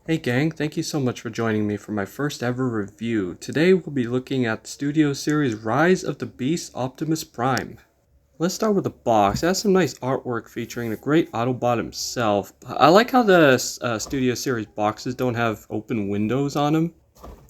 Hey gang, thank you so much for joining me for my first ever review. Today we'll be looking at Studio Series Rise of the Beast Optimus Prime. Let's start with the box. It has some nice artwork featuring the great Autobot himself. I like how the Studio Series boxes don't have open windows on them.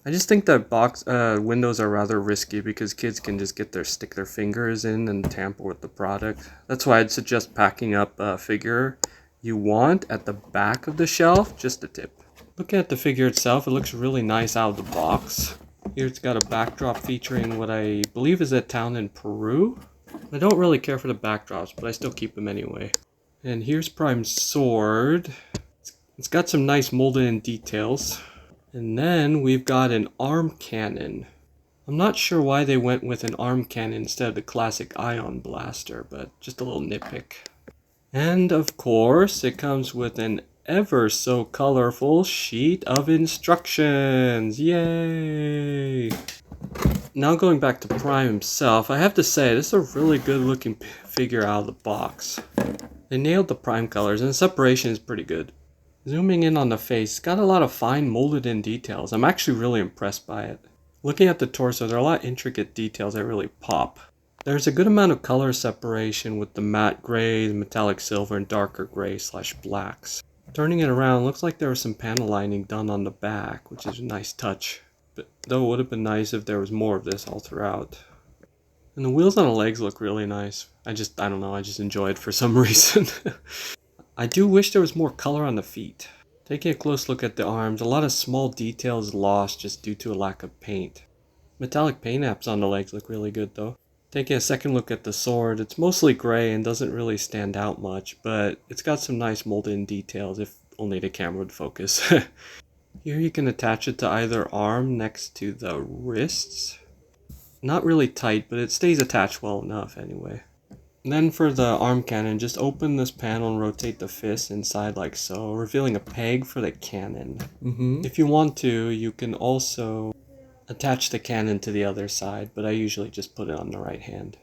I just think that windows are rather risky because kids can just stick their fingers in and tamper with the product. That's why I'd suggest packing up a figure you want at the back of the shelf, just a tip. Looking at the figure itself, it looks really nice out of the box. Here it's got a backdrop featuring what I believe is a town in Peru. I don't really care for the backdrops, but I still keep them anyway. And here's Prime's sword. It's got some nice molded in details. And then we've got an arm cannon. I'm not sure why they went with an arm cannon instead of the classic ion blaster, but just a little nitpick. And of course, it comes with an ever so colorful sheet of instructions. Yay! Now going back to Prime himself, I have to say this is a really good looking figure out of the box. They nailed the Prime colors and the separation is pretty good. Zooming in on the face, it's got a lot of fine molded in details. I'm actually really impressed by it. Looking at the torso, there are a lot of intricate details that really pop. There's a good amount of color separation with the matte gray, the metallic silver, and darker gray / blacks. Turning it around, looks like there was some panel lining done on the back, which is a nice touch. But though it would have been nice if there was more of this all throughout. And the wheels on the legs look really nice. I don't know, I just enjoy it for some reason. I do wish there was more color on the feet. Taking a close look at the arms, a lot of small details lost just due to a lack of paint. Metallic paint apps on the legs look really good though. Taking a second look at the sword, it's mostly gray and doesn't really stand out much, but it's got some nice molded in details if only the camera would focus. Here you can attach it to either arm next to the wrists. Not really tight, but it stays attached well enough anyway. And then for the arm cannon, just open this panel and rotate the fist inside like so, revealing a peg for the cannon. If you want to, you can also attach the cannon to the other side, but I usually just put it on the right hand.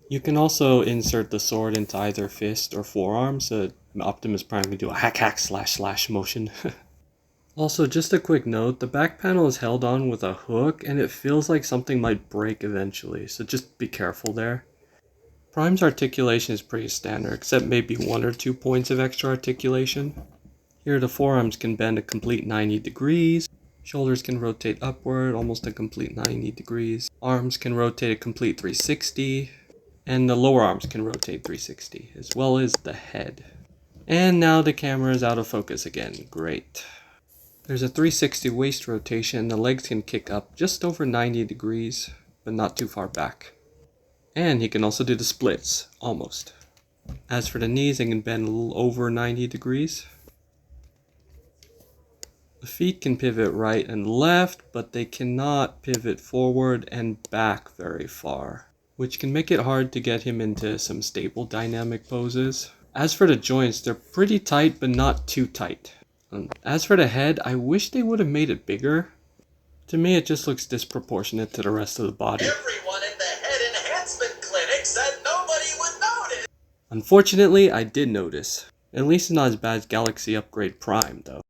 You can also insert the sword into either fist or forearm, so Optimus Prime can do a hack / motion. Also, just a quick note, the back panel is held on with a hook, and it feels like something might break eventually, so just be careful there. Prime's articulation is pretty standard, except maybe 1 or 2 points of extra articulation. Here the forearms can bend a complete 90 degrees. Shoulders can rotate upward almost a complete 90 degrees. Arms can rotate a complete 360. And the lower arms can rotate 360, as well as the head. And now the camera is out of focus again. Great. There's a 360 waist rotation. The legs can kick up just over 90 degrees, but not too far back. And he can also do the splits, almost. As for the knees, they can bend a little over 90 degrees. The feet can pivot right and left, but they cannot pivot forward and back very far, which can make it hard to get him into some stable dynamic poses. As for the joints, they're pretty tight, but not too tight. As for the head, I wish they would have made it bigger. To me, it just looks disproportionate to the rest of the body. Everyone in the head enhancement clinic said nobody would notice. Unfortunately, I did notice. At least it's not as bad as Galaxy Upgrade Prime, though.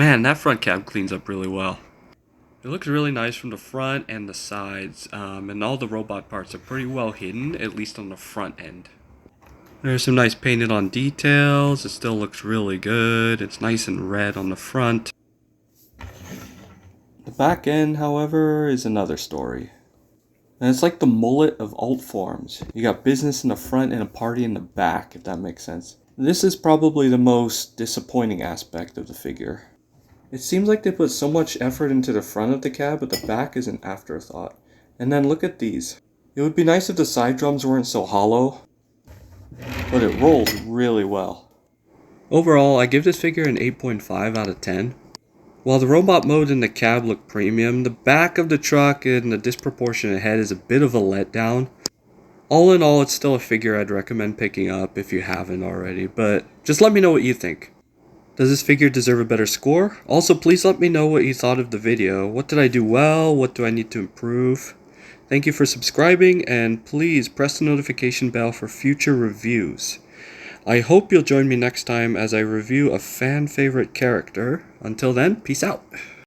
Man, that front cab cleans up really well. It looks really nice from the front and the sides, and all the robot parts are pretty well hidden, at least on the front end. There's some nice painted on details. It still looks really good. It's nice and red on the front. The back end, however, is another story. And it's like the mullet of alt forms. You got business in the front and a party in the back, if that makes sense. This is probably the most disappointing aspect of the figure. It seems like they put so much effort into the front of the cab, but the back is an afterthought. And then look at these. It would be nice if the side drums weren't so hollow, but it rolls really well. Overall, I give this figure an 8.5 out of 10. While the robot mode in the cab look premium, the back of the truck and the disproportionate head is a bit of a letdown. All in all, it's still a figure I'd recommend picking up if you haven't already, but just let me know what you think. Does this figure deserve a better score? Also, please let me know what you thought of the video. What did I do well? What do I need to improve? Thank you for subscribing, and please press the notification bell for future reviews. I hope you'll join me next time as I review a fan favorite character. Until then, peace out.